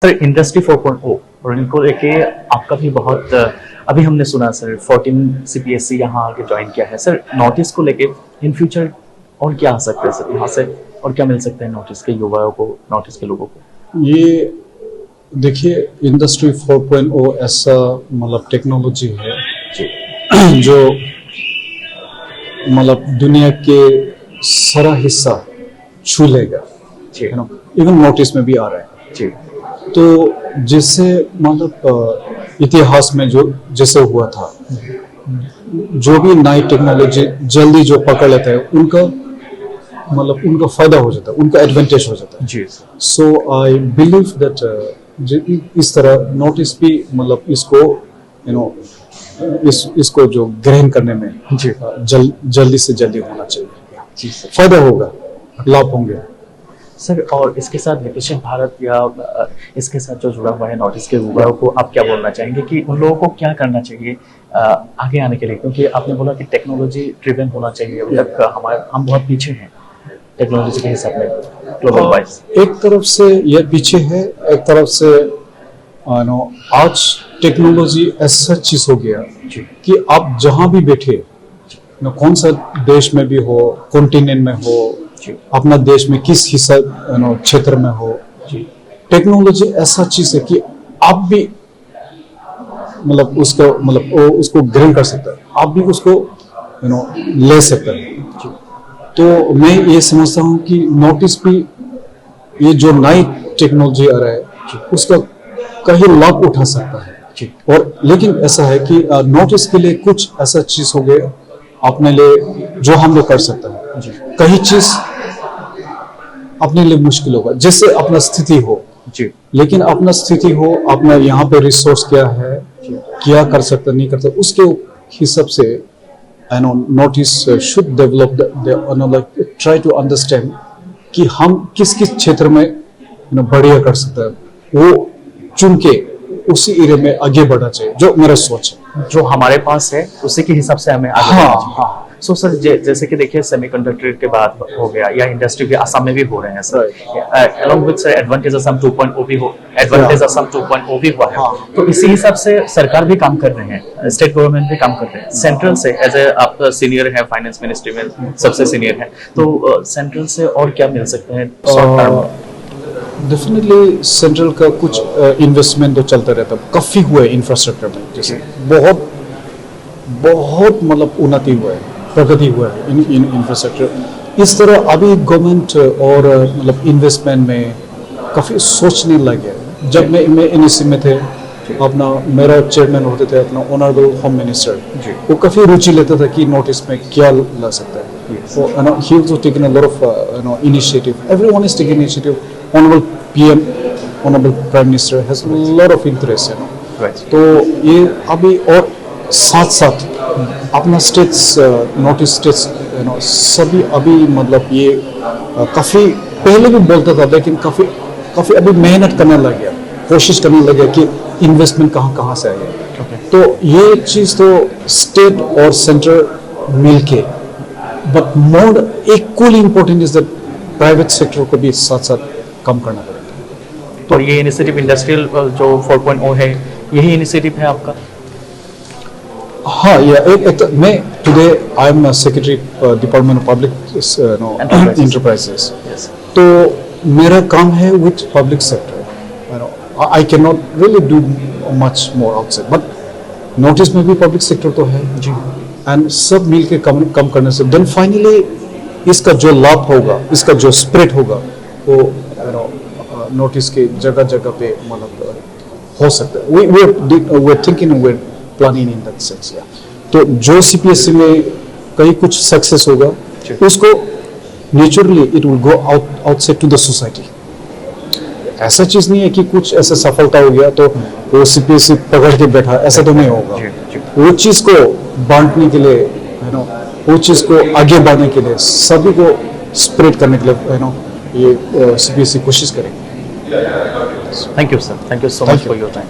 Sir industry 4.0 और इनको लेके आपका भी बहुत अभी हमने सुना सर 14 सीपीएससी यहाँ आके ज्वाइन किया है सर। नॉर्थ ईस्ट को लेके इन फ्यूचर और क्या आ सकता है सर यहाँ से, और क्या मिल सकता है नॉर्थ ईस्ट के युवाओं को, नॉर्थ ईस्ट के लोगों को? ये देखिए इंडस्ट्री 4.0 ऐसा मतलब टेक्नोलॉजी है जो मतलब दुनिया के सारा हिस्सा छू लेगा, है ना। इवन नॉर्थ ईस्ट में भी आ रहा है जी। तो जिससे मतलब इतिहास में जो जैसे हुआ था, जो भी नई टेक्नोलॉजी जल्दी जो पकड़ लेता है उनका मतलब उनका फायदा हो जाता है, उनका एडवांटेज हो जाता है जी। सो आई बिलीव दैट इस तरह नॉर्थ ईस्ट भी मतलब इसको इसको जो ग्रहण करने में जी जल्दी से जल्दी होना चाहिए जी सर। फायदा होगा, लाभ होंगे सर। और इसके साथ विकसित भारत या इसके साथ जो जुड़ा हुआ है नॉर्थ ईस्ट के युवाओं को आप क्या बोलना चाहेंगे कि उन लोगों को क्या करना चाहिए आगे आने के लिए? क्योंकि आपने बोला कि टेक्नोलॉजी ड्रिवन होना चाहिए, अभी तक हम बहुत पीछे हैं टेक्नोलॉजी के हिसाब में ग्लोबल वाइज। एक तरफ से ये पीछे है, एक तरफ से आज टेक्नोलॉजी ऐसा चीज हो गया कि आप जहां भी बैठे कौन सा देश में भी हो, कॉन्टिनेंट में हो, अपना देश में किस हिस्सा क्षेत्र में हो, टेक्नोलॉजी ऐसा चीज है कि आप भी मतलब उसको ग्रहण कर सकते हैं, आप भी उसको ले सकते हैं। तो मैं ये समझता हूँ कि नॉर्थ ईस्ट भी ये जो नई टेक्नोलॉजी आ रहा है उसका कहीं लाभ उठा सकता है। और लेकिन ऐसा है कि नॉर्थ ईस्ट के लिए कुछ ऐसा चीज हो गया अपने लिए जो हम लोग कर सकते हैं। कहीं चीज अपने लिए मुश्किल होगा, जैसे अपना स्थिति हो जी, लेकिन अपना स्थिति हो, अपना यहाँ पे रिसोर्स क्या है, क्या कर सकता नहीं कर सकता, उसके हिसाब से north east should develop, try to understand कि हम किस किस क्षेत्र में बढ़िया कर सकते हैं, वो चुन के उसी एरिया में आगे बढ़ना चाहिए, जो मेरा सोच है। जो हमारे पास है उसी के हिसाब से हमें आगे बढ़ना चाहिए। सो सर जैसे कि देखिए सेमीकंडक्टर के बाद हो गया या इंडस्ट्री भी असम में भी हो रहे हैं sir, along with sir advantage Assam 2.0 भी हो, एडवांटेज असम 2.0 भी हुआ है। तो इसी हिसाब से सरकार भी काम कर रहे हैं, स्टेट गवर्नमेंट भी काम कर रहे हैं, सेंट्रल से एज ए आप सीनियर है फाइनेंस मिनिस्ट्री में सबसे सीनियर है, तो सेंट्रल से और क्या मिल सकते हैं शॉर्ट टर्म? डेफिनेटली सेंट्रल का कुछ इन्वेस्टमेंट तो चलता रहता है, काफी हुआ है इंफ्रास्ट्रक्चर में, जैसे बहुत बहुत मतलब उन्नति हुआ है, प्रगति हुआ है इन इंफ्रास्ट्रक्चर। इस तरह अभी गवर्नमेंट और मतलब इन्वेस्टमेंट में काफी सोचने लगे। जब मैं एनईसी में थे, अपना मेरा चेयरमैन होते थे अपना ऑनरेबल होम मिनिस्टर, वो काफी रुचि लेता था कि नॉर्थ ईस्ट में क्या ला सकता है। He also taken a lot of initiative. Everyone is taking initiative. Honorable PM, Honorable Prime Minister has a lot of interest, Right. तो ये अभी और साथ साथ अपना स्टेट्स, नॉर्थ ईस्ट स्टेट्स सभी अभी मतलब ये काफी पहले भी बोलता था, लेकिन काफी अभी मेहनत करने लग गया, कोशिश करने लग गया कि इन्वेस्टमेंट कहाँ से आएगा। तो ये चीज तो स्टेट और सेंटर मिलके, but more equally important is that private sector को भी साथ साथ कम करना पड़ेगा। तो ये इनिशिएटिव इंडस्ट्रियल जो 4.0 है, यही इनिशिएटिव है आपका? हाँ, मैं today I am secretary department of public enterprises. तो मेरा काम है with public sector. I can not really do much more outside, but north east में भी पब्लिक सेक्टर तो है जी, एंड सब मिल के कम करने से देन फाइनली इसका जो लाभ होगा, इसका जो स्प्रेड होगा, वो नॉर्थ ईस्ट के जगह जगह पे मतलब हो सकता है। We are thinking, we are planning in that sense. तो जो सीपीएससी में कहीं कुछ सक्सेस होगा, उसको naturally it will go outside to the society. ऐसा चीज नहीं है कि कुछ ऐसा सफलता हो गया तो वो सीपीएससी पकड़ के बैठा, ऐसा तो नहीं होगा। वो चीज को बांटने के लिए, वो चीज को आगे बढ़ने के लिए, सभी को स्प्रेड करने के लिए ये सीपीएससी कोशिश करेगी। Thank you sir, thank you so much for your time.